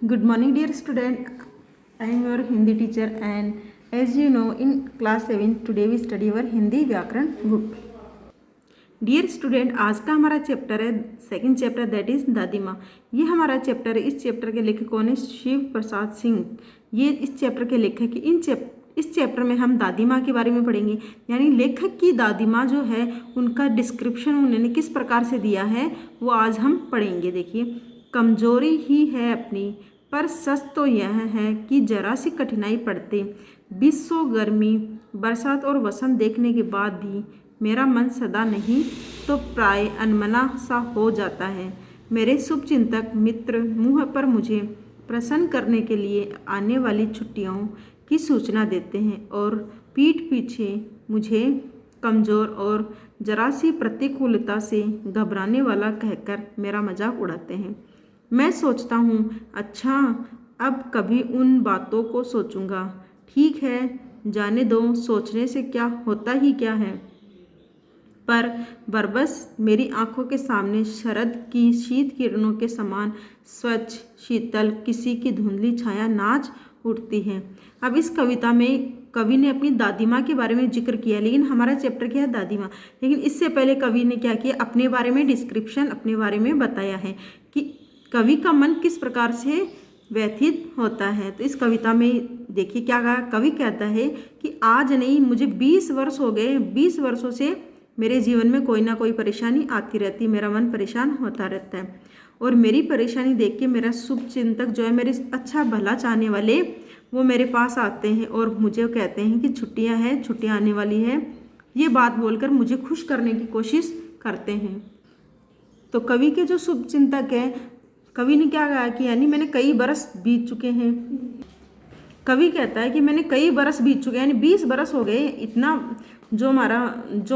Good morning, dear student. I am your Hindi teacher, and as you know, in class 7 today we study our Hindi व्याकरण book. Dear student, आज का हमारा chapter है second chapter, that is दादी माँ. ये हमारा चैप्टर है. इस चैप्टर के लेखक कौन है? शिव प्रसाद सिंह. ये इस चैप्टर के लेखक है. इस चैप्टर में हम दादी माँ के बारे में पढ़ेंगे. यानी लेखक की दादी माँ जो है उनका डिस्क्रिप्शन उन्होंने किस प्रकार से दिया है वो आज हम पढ़ेंगे. देखिए, कमजोरी ही है अपनी, पर सच तो यह है कि जरा सी कठिनाई पड़ते बीसों गर्मी बरसात और वसंत देखने के बाद भी मेरा मन सदा नहीं तो प्राय अनमना सा हो जाता है. मेरे शुभचिंतक मित्र मुँह पर मुझे प्रसन्न करने के लिए आने वाली छुट्टियों की सूचना देते हैं और पीठ पीछे मुझे कमज़ोर और जरा सी प्रतिकूलता से घबराने वाला कहकर मेरा मजाक उड़ाते हैं. मैं सोचता हूँ, अच्छा अब कभी उन बातों को सोचूंगा. ठीक है, जाने दो, सोचने से क्या होता ही क्या है. पर बरबस मेरी आंखों के सामने शरद की शीत किरणों के समान स्वच्छ शीतल किसी की धुंधली छाया नाच उठती है. अब इस कविता में कवि ने अपनी दादी माँ के बारे में जिक्र किया, लेकिन हमारा चैप्टर क्या है? दादी माँ. लेकिन इससे पहले कवि ने क्या किया? अपने बारे में डिस्क्रिप्शन अपने बारे में बताया है कि कवि का मन किस प्रकार से व्यथित होता है. तो इस कविता में देखिए क्या कहा. कवि कहता है कि आज नहीं, मुझे 20 वर्ष हो गए. 20 वर्षों से मेरे जीवन में कोई ना कोई परेशानी आती रहती, मेरा मन परेशान होता रहता है और मेरी परेशानी देख के मेरा शुभचिंतक जो है, मेरे अच्छा भला चाहने वाले, वो मेरे पास आते हैं और मुझे कहते हैं कि छुट्टियां हैं, छुट्टियां आने वाली है. ये बात बोलकर मुझे खुश करने की कोशिश करते हैं. तो कवि के जो शुभचिंतक है, कवि ने क्या कहा कि यानी मैंने कई बरस बीत चुके हैं. कवि कहता है कि मैंने कई बरस बीत चुके हैं, यानी 20 बरस हो गए. इतना जो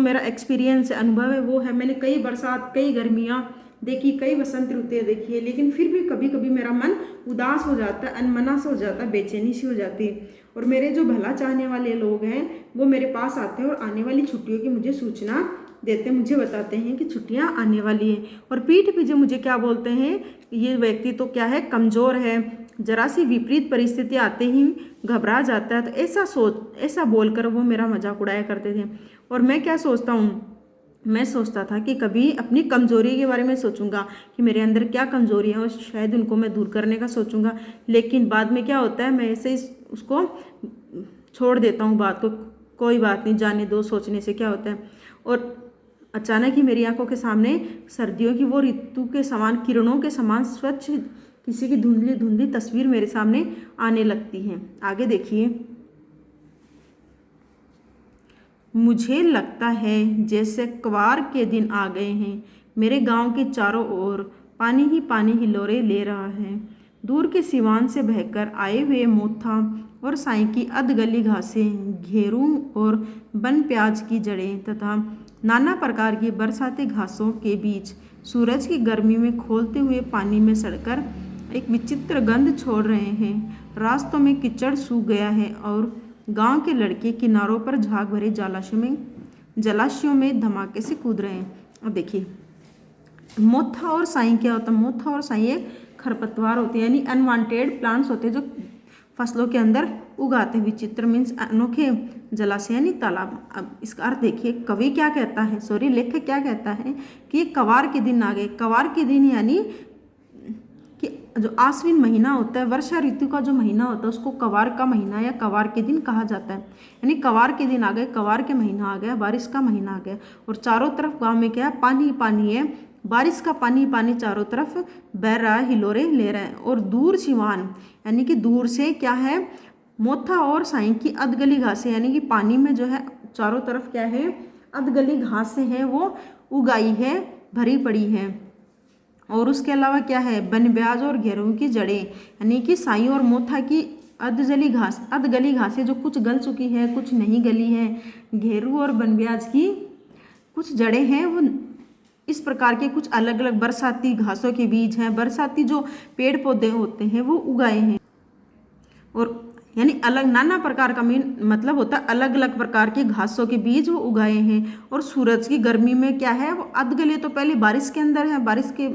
मेरा एक्सपीरियंस अनुभव है वो है. मैंने कई बरसात, कई गर्मियाँ देखी, कई वसंत ऋतुएं देखी है, लेकिन फिर भी कभी कभी मेरा मन उदास हो जाता है, अनमना सा हो जाता है, बेचैनी सी हो जाती है. और मेरे जो भला चाहने वाले लोग हैं वो मेरे पास आते हैं और आने वाली छुट्टियों की मुझे सूचना देते हैं, मुझे बताते हैं कि छुट्टियां आने वाली हैं. और पीठ पीछे मुझे क्या बोलते हैं? ये व्यक्ति तो क्या है? कमज़ोर है, जरा सी विपरीत परिस्थिति आते ही घबरा जाता है. तो ऐसा बोलकर वो मेरा मजाक उड़ाया करते थे. और मैं क्या सोचता हूँ? मैं सोचता था कि कभी अपनी कमज़ोरी के बारे में सोचूंगा कि मेरे अंदर क्या कमज़ोरी है और शायद उनको मैं दूर करने का सोचूंगा. लेकिन बाद में क्या होता है, मैं ऐसे ही उसको छोड़ देता हूँ बात को. कोई बात नहीं, जाने दो, सोचने से क्या होता है. और अचानक ही मेरी आंखों के सामने सर्दियों की वो ऋतु के समान, किरणों के समान स्वच्छ किसी की धुंधली धुंधली तस्वीर मेरे सामने आने लगती है. आगे देखिए, मुझे लगता है जैसे क्वार के दिन आ गए हैं. मेरे गांव के चारों ओर पानी ही पानी हिलोरे ले रहा है. दूर के सिवान से बहकर आए हुए मोथा और साई की अधगली घासें, घेरू और बन प्याज की जड़ें तथा नाना प्रकार की बरसाती घासों के बीच सूरज की गर्मी में खोलते हुए पानी में सड़कर एक विचित्र गंध छोड़ रहे हैं. रास्तों में कीचड़ सूख गया है और गांव के लड़के किनारों पर झाग भरे जलाशयों में धमाके से कूद रहे हैं. अब देखिए, मोथा और साई क्या होता है? मोथा और साई एक खरपतवार होते हैं, यानी अनवांटेड प्लांट्स होते हैं जो फसलों के अंदर उगाते हैं. विचित्र मीन्स अनोखे, जलाशय यानी तालाब. अब इसका अर्थ देखिए, कवि क्या कहता है, लेखक क्या कहता है कि कवार के दिन आ गए. कवार के दिन यानी कि जो आश्विन महीना होता है, वर्षा ऋतु का जो महीना होता है, उसको कवार का महीना या कवार के दिन कहा जाता है. यानी कवार के दिन आ गए, कवार के महीना आ गया, बारिश का महीना आ गया. और चारों तरफ गांव में क्या है? पानी पानी है, बारिश का पानी पानी चारों तरफ बह रहा है, हिलोरे ले रहा है. और दूर सिवान यानी कि दूर से क्या है? मोथा और साई की अधगली घासें, यानी कि पानी में जो है चारों तरफ क्या है? अधगली घासें हैं, वो उगाई है, भरी पड़ी है. और उसके अलावा क्या है? बन ब्याज और घेरों की जड़ें, यानी कि साई और मोथा की अधगली घासें जो कुछ गल चुकी है, कुछ नहीं गली है. घेरू और बन ब्याज की कुछ जड़ें हैं, वो इस प्रकार के कुछ अलग अलग बरसाती घासों के बीज हैं, बरसाती जो पेड़ पौधे होते हैं वो उगाए हैं. और यानी अलग नाना प्रकार का मतलब होता है अलग अलग प्रकार के घासों के बीज वो उगाए हैं। और सूरज की गर्मी में क्या है, वो अधगले तो पहले बारिश के अंदर है, बारिश के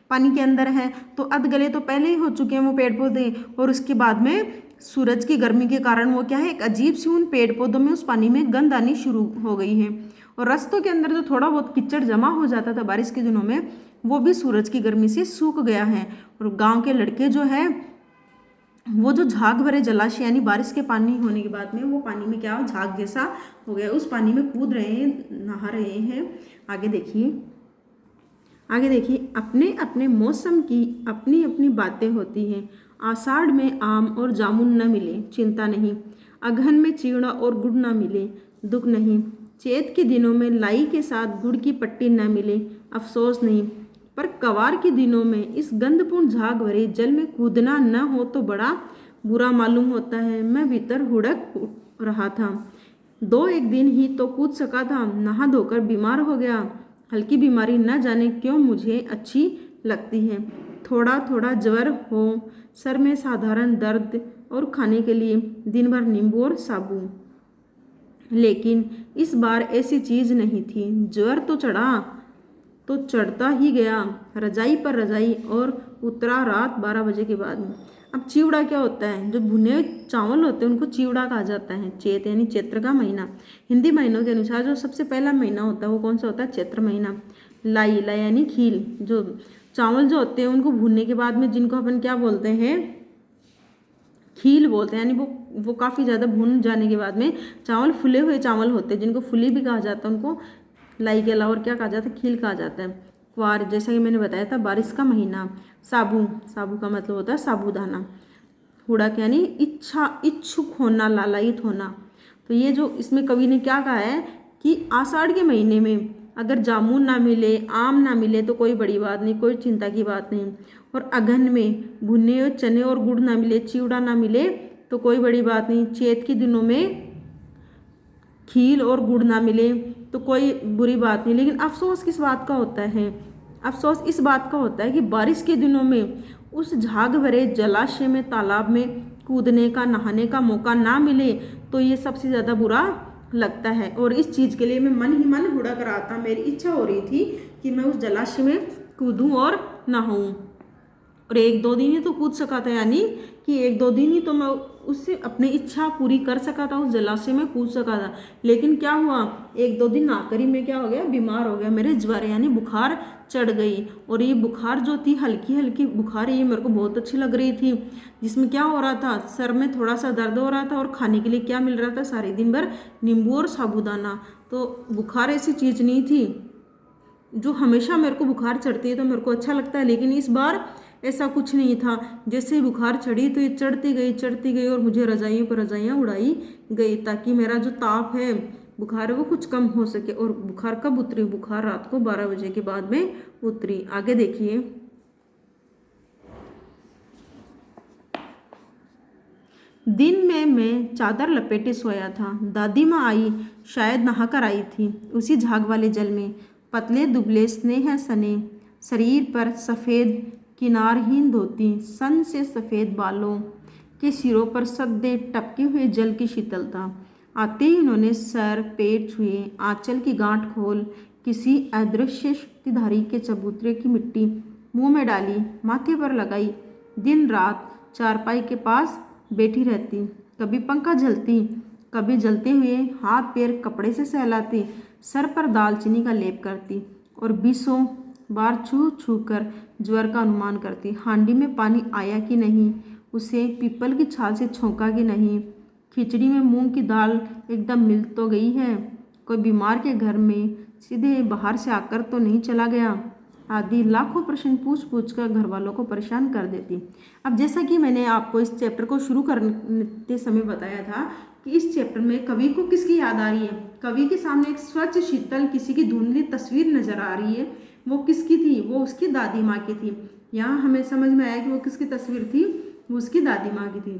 पानी के अंदर है, तो अधगले तो पहले ही हो चुके हैं वो पेड़ पौधे, और उसके बाद में सूरज की गर्मी के कारण वो क्या है, एक अजीब सी उन पेड़ पौधों में उस पानी में गंध आनी शुरू हो गई है। और रास्तों के अंदर जो थोड़ा बहुत कीचड़ जमा हो जाता था बारिश के दिनों में, वो भी सूरज की गर्मी से सूख गया है। और गांव के लड़के जो है वो जो झाग भरे जलाशय यानी बारिश के पानी होने के बाद में वो पानी में क्या झाग जैसा हो गया, उस पानी में कूद रहे हैं, नहा रहे हैं। आगे देखिए, आगे देखिए, अपने अपने मौसम की अपनी अपनी बातें होती हैं। आषाढ़ में आम और जामुन न मिले चिंता नहीं, अगहन में चिवड़ा और गुड़ न मिले दुख नहीं, चैत के दिनों में लाई के साथ गुड़ की पट्टी न मिले अफसोस नहीं, पर कवार के दिनों में इस गंधपूर्ण झाग भरे जल में कूदना न हो तो बड़ा बुरा मालूम होता है। मैं भीतर हुड़क रहा था, 2-1 दिन ही तो कूद सका था, नहा धोकर बीमार हो गया। हल्की बीमारी न जाने क्यों मुझे अच्छी लगती है। थोड़ा थोड़ा ज्वर हो, सर में साधारण दर्द, और खाने के लिए दिन भर नींबू और साबु। लेकिन इस बार ऐसी चीज़ नहीं थी। ज्वर तो चढ़ता ही गया, रजाई पर रजाई, और उतरा रात 12 बजे के बाद में। अब चिवड़ा क्या होता है, जो भुने चावल होते हैं उनको चिवड़ा कहा जाता है। चैत यानी चैत्र का महीना, हिंदी महीनों के अनुसार जो सबसे पहला महीना होता है वो कौन सा होता है, चैत्र महीना। लाई यानी खील, जो चावल जो होते हैं उनको भूनने के बाद में जिनको अपन क्या बोलते हैं, खील बोलते हैं, यानी वो काफ़ी ज़्यादा भून जाने के बाद में चावल फुले हुए चावल होते हैं जिनको फुली भी कहा जाता है, उनको लाई के अलावा और क्या कहा जाता है, खील कहा जाता है। क्वार, जैसा कि मैंने बताया था, बारिश का महीना। साबू का मतलब होता है साबूदाना। हुड़क यानी इच्छुक होना, लालायित होना। तो ये जो इसमें कवि ने क्या कहा है कि आषाढ़ के महीने में अगर जामुन ना मिले, आम ना मिले तो कोई बड़ी बात नहीं, कोई चिंता की बात नहीं। और अगहन में भुने हुए चने और गुड़ ना मिले, चिवड़ा ना मिले तो कोई बड़ी बात नहीं। चैत के दिनों में खील और गुड़ ना मिले तो कोई बुरी बात नहीं। लेकिन अफसोस किस बात का होता है, अफसोस इस बात का होता है कि बारिश के दिनों में उस झाग भरे जलाशय में, तालाब में कूदने का, नहाने का मौका ना मिले तो ये सबसे ज़्यादा बुरा लगता है। और इस चीज़ के लिए मैं मन ही मन हुड़क रहा था, मेरी इच्छा हो रही थी कि मैं उस जलाशय में कूदूं और नहाऊं। और 1-2 दिन ही तो कूद सका था, यानी कि 1-2 दिन ही तो मैं उससे अपनी इच्छा पूरी कर सका था, उस जलाशय में कूद सका था। लेकिन क्या हुआ, 1-2 दिन नहाकर ही मैं क्या हो गया, बीमार हो गया। मेरे ज्वर यानी बुखार चढ़ गई। और ये बुखार जो थी, हल्की हल्की बुखार, ये मेरे को बहुत अच्छी लग रही थी। जिसमें क्या हो रहा था, सर में थोड़ा सा दर्द हो रहा था, और खाने के लिए क्या मिल रहा था, सारे दिन भर नींबू और साबूदाना। तो बुखार ऐसी चीज़ नहीं थी जो हमेशा मेरे को बुखार चढ़ती है तो मेरे को अच्छा लगता है, लेकिन इस बार ऐसा कुछ नहीं था। जैसे ही बुखार चढ़ी तो ये चढ़ती गई और मुझे रजाइयों पर रजाइयाँ उड़ाई गई, ताकि मेरा जो ताप है, बुखार है, वो कुछ कम हो सके। और बुखार कब उतरी, बुखार रात को 12 बजे के बाद में उतरी। आगे देखिए, दिन में मैं चादर लपेटे सोया था। दादी माँ आई, शायद नहाकर आई थी उसी झाग वाले जल में। पतले दुबले स्नेह सने शरीर पर सफ़ेद किनारहीन धोती, सन से सफ़ेद बालों के सिरों पर सद्दे टपके हुए जल की शीतलता। आते ही उन्होंने सर पेट छुए, आंचल की गांठ खोल किसी अदृश्य शक्तिधारी के चबूतरे की मिट्टी मुंह में डाली, माथे पर लगाई। दिन रात चारपाई के पास बैठी रहती, कभी पंखा झलती, कभी जलते हुए हाथ पैर कपड़े से सहलाती, सर पर दालचीनी का लेप करती और 20 बार छू छू कर ज्वर का अनुमान करती। हांडी में पानी आया कि नहीं, उसे पीपल की छाल से छोंका कि नहीं, खिचड़ी में मूंग की दाल एकदम मिल तो गई है, कोई बीमार के घर में सीधे बाहर से आकर तो नहीं चला गया, आदि लाखों प्रश्न पूछ कर घर वालों को परेशान कर देती। अब जैसा कि मैंने आपको इस चैप्टर को शुरू करते समय बताया था कि इस चैप्टर में कवि को किसकी याद आ रही है, कवि के सामने एक स्वच्छ शीतल किसी की धुंधली तस्वीर नजर आ रही है। वो किसकी थी, वो उसकी दादी माँ की थी। यहाँ हमें समझ में आया कि वो किसकी तस्वीर थी, वो उसकी दादी माँ की थी।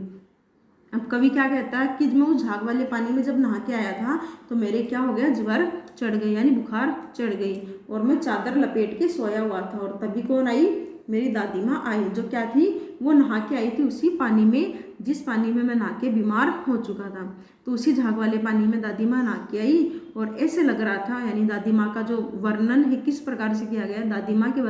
अब कवि क्या कहता है कि मैं उस झाग वाले पानी में जब नहा के आया था तो मेरे क्या हो गया, ज्वर चढ़ गई, यानी बुखार चढ़ गई, और मैं चादर लपेट के सोया हुआ था। और तभी कौन आई, मेरी दादी माँ आई, जो क्या थी, वो नहा के आई थी उसी पानी में जिस पानी में मैं नहा के बीमार हो चुका था। तो उसी झाग वाले पानी में दादी माँ नहा के आई और ऐसे लग रहा था, यानी दादी माँ का जो वर्णन है किस प्रकार से किया गया, दादी माँ के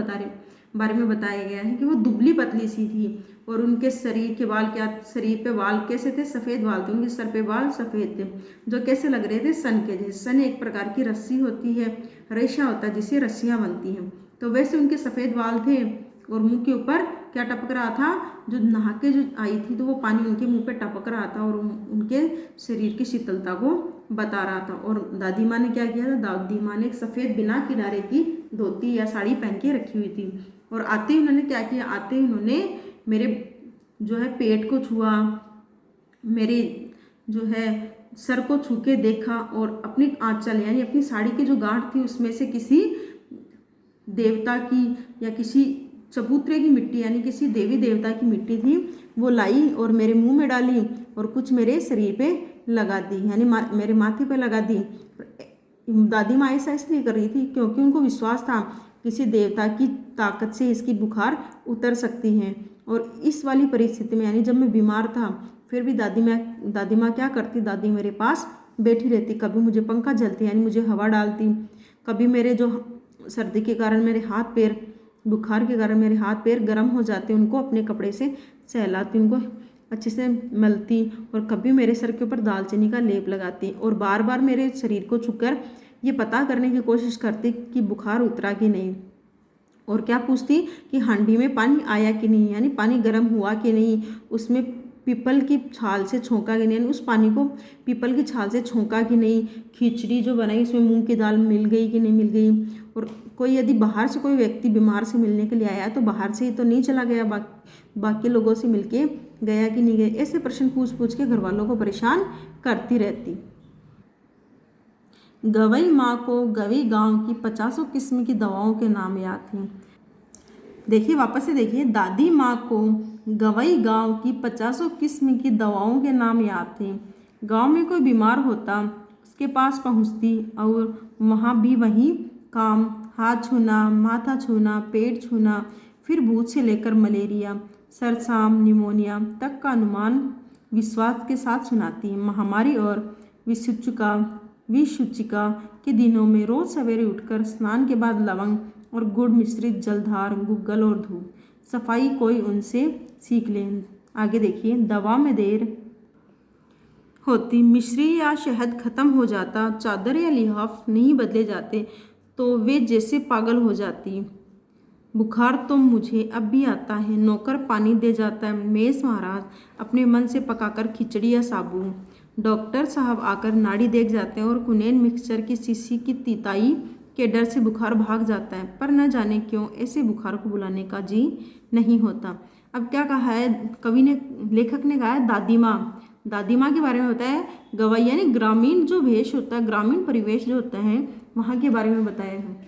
बारे में बताया गया है कि वो दुबली पतली सी थी और उनके शरीर के बाल क्या, शरीर पे बाल कैसे थे, सफ़ेद बाल थे, उनके सर पे बाल सफ़ेद थे जो कैसे लग रहे थे, सन के जैसे। सन एक प्रकार की रस्सी होती है, रेशा होता है जिससे रस्सियाँ बनती हैं, तो वैसे उनके सफ़ेद बाल थे और मुंह के ऊपर क्या टपक रहा था, जो नहा के जो आई थी तो वो पानी उनके मुंह पे टपक रहा था और उनके शरीर की शीतलता को बता रहा था। और दादी माँ ने क्या किया था, दादी माँ ने एक सफ़ेद बिना किनारे की धोती या साड़ी पहन के रखी हुई थी और आते ही उन्होंने क्या किया, आते ही उन्होंने मेरे जो है पेट को छुआ, मेरे जो है सर को छू के देखा और अपनी आंचल यानी अपनी साड़ी की जो गांठ थी उसमें से किसी देवता की या किसी चबूतरे की मिट्टी यानी किसी देवी देवता की मिट्टी थी वो लाई और मेरे मुंह में डाली और कुछ मेरे शरीर पे लगा दी, यानी मेरे माथे पे लगा दी। दादी माँ ऐसा इसलिए कर रही थी क्योंकि उनको विश्वास था किसी देवता की ताकत से इसकी बुखार उतर सकती है। और इस वाली परिस्थिति में यानी जब मैं बीमार था फिर भी दादी माँ क्या करती, दादी मेरे पास बैठी रहती, कभी मुझे पंखा झलती यानी मुझे हवा डालती, कभी मेरे जो सर्दी के कारण मेरे हाथ पैर, बुखार के कारण मेरे हाथ पैर गर्म हो जाते उनको अपने कपड़े से सहलाती, उनको अच्छे से मलती और कभी मेरे सर के ऊपर दालचीनी का लेप लगाती और बार बार मेरे शरीर को छूकर ये पता करने की कोशिश करती कि बुखार उतरा कि नहीं। और क्या पूछती कि हांडी में पानी आया कि नहीं, यानी पानी गर्म हुआ कि नहीं, उसमें पीपल की छाल से छोंका कि नहीं, यानी उस पानी को पीपल की छाल से छोंका कि नहीं, खिचड़ी जो बनाई उसमें मूंग की दाल मिल गई कि नहीं मिल गई। और कोई यदि बाहर से कोई व्यक्ति बीमार से मिलने के लिए आया तो बाहर से ही तो नहीं चला गया, बाकी लोगों से मिलके गया कि नहीं गया। ऐसे प्रश्न पूछ पूछ के घर वालों को परेशान करती रहती। गवई माँ को गवई गांव की 50 किस्म की दवाओं के नाम याद थे। देखिए वापस से देखिए, दादी माँ को गवई गांव की 50 किस्म की दवाओं के नाम याद थे। गांव में कोई बीमार होता उसके पास पहुँचती और वहाँ भी वही काम, हाथ छूना, माथा छूना, पेट छूना, फिर भूत से लेकर मलेरिया, सरसाम, निमोनिया तक का अनुमान विश्वास के साथ सुनाती है। महामारी और विषुचिका के दिनों में रोज सवेरे उठकर स्नान के बाद लवंग और गुड़ मिश्रित जलधार, गुग्गल और धूप, सफाई कोई उनसे सीख ले। आगे देखिए, दवा में देर होती, मिश्री या शहद खत्म हो जाता, चादर या लिहाफ नहीं बदले जाते तो वे जैसे पागल हो जाती। बुखार तो मुझे अब भी आता है, नौकर पानी दे जाता है, मेष महाराज अपने मन से पकाकर खिचड़ी या साबू, डॉक्टर साहब आकर नाड़ी देख जाते हैं और कुनेन मिक्सचर की शीशी की तीताई के डर से बुखार भाग जाता है, पर न जाने क्यों ऐसे बुखार को बुलाने का जी नहीं होता। अब क्या कहा है कवि ने, लेखक ने कहा है दादी माँ, दादी माँ के बारे में होता है गवई यानी ग्रामीण जो भेष होता है, ग्रामीण परिवेश जो होता है वहाँ के बारे में बताया है।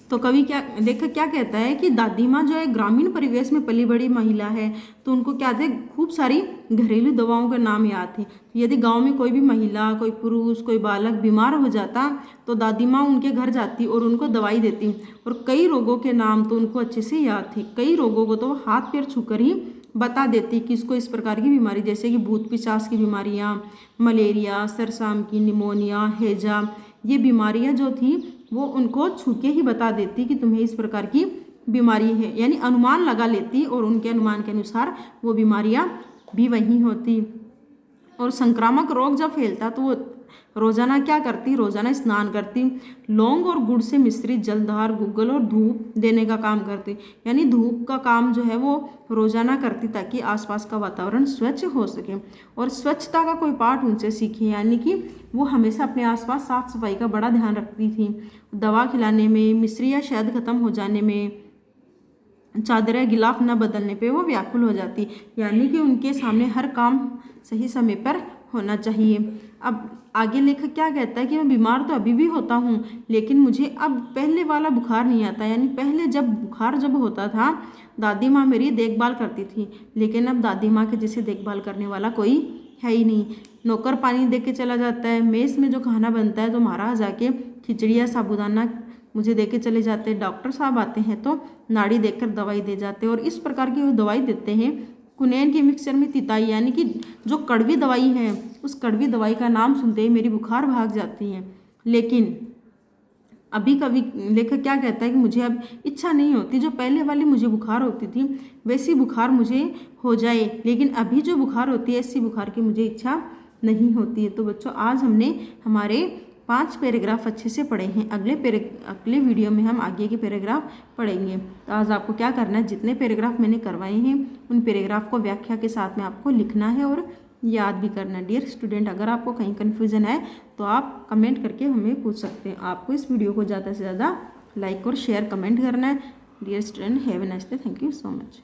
तो कवि क्या, लेखक क्या कहता है कि दादी माँ जो है ग्रामीण परिवेश में पली बड़ी महिला है तो उनको क्या थे, खूब सारी घरेलू दवाओं के नाम याद थे। यदि गांव में कोई भी महिला, कोई पुरुष, कोई बालक बीमार हो जाता तो दादी माँ उनके घर जाती और उनको दवाई देती और कई रोगों के नाम तो उनको अच्छे से याद थे। कई रोगों को तो हाथ पैर छूकर ही बता देती कि इसको इस प्रकार की बीमारी, जैसे कि भूत पिशाच की बीमारियाँ, मलेरिया, सरसाम की, निमोनिया, हैजा, ये बीमारियाँ जो थी वो उनको छू के ही बता देती कि तुम्हें इस प्रकार की बीमारी है, यानी अनुमान लगा लेती और उनके अनुमान के अनुसार वो बीमारियां भी वही होती। और संक्रामक रोग जब फैलता तो वो रोजाना क्या करती, रोजाना स्नान करती, लौंग और गुड़ से मिश्रित जलधार, गुग्गल और धूप देने का काम करती, यानी धूप का काम जो है वो रोजाना करती ताकि आसपास का वातावरण स्वच्छ हो सके और स्वच्छता का कोई पाठ उनसे सीखे, यानी कि वो हमेशा अपने आसपास साफ सफाई का बड़ा ध्यान रखती थी। दवा खिलाने में, मिश्री या शहद खत्म हो जाने में, चादर या गिलाफ न बदलने पे वो व्याकुल हो जाती, यानी कि उनके सामने हर काम सही समय पर होना चाहिए। अब आगे लेखक क्या कहता है कि मैं बीमार तो अभी भी होता हूँ लेकिन मुझे अब पहले वाला बुखार नहीं आता, यानी पहले जब बुखार जब होता था दादी माँ मेरी देखभाल करती थी लेकिन अब दादी माँ के जैसे देखभाल करने वाला कोई है ही नहीं। नौकर पानी दे के चला जाता है, मेस में जो खाना बनता है तो महाराज आके खिचड़ी या साबूदाना मुझे दे के चले जाते हैं, डॉक्टर साहब आते हैं तो नाड़ी देखकर दवाई दे जाते हैं और इस प्रकार की वो दवाई देते हैं। कुनेन के मिक्सचर में तिताई यानी कि जो कड़वी दवाई है उस कड़वी दवाई का नाम सुनते ही मेरी बुखार भाग जाती है। लेकिन अभी कभी लेखक क्या कहता है कि मुझे अब इच्छा नहीं होती, जो पहले वाली मुझे बुखार होती थी वैसी बुखार मुझे हो जाए, लेकिन अभी जो बुखार होती है ऐसी बुखार की मुझे इच्छा नहीं होती है। तो बच्चों आज हमने हमारे 5 पैराग्राफ अच्छे से पढ़े हैं। अगले वीडियो में हम आगे के पैराग्राफ पढ़ेंगे। तो आज आपको क्या करना है, जितने पैराग्राफ मैंने करवाए हैं उन पैराग्राफ को व्याख्या के साथ में आपको लिखना है और याद भी करना है। डियर स्टूडेंट, अगर आपको कहीं कन्फ्यूज़न है तो आप कमेंट करके हमें पूछ सकते हैं। आपको इस वीडियो को ज़्यादा से ज़्यादा लाइक और शेयर कमेंट करना है। Dear student, have a nice day. Thank you so much.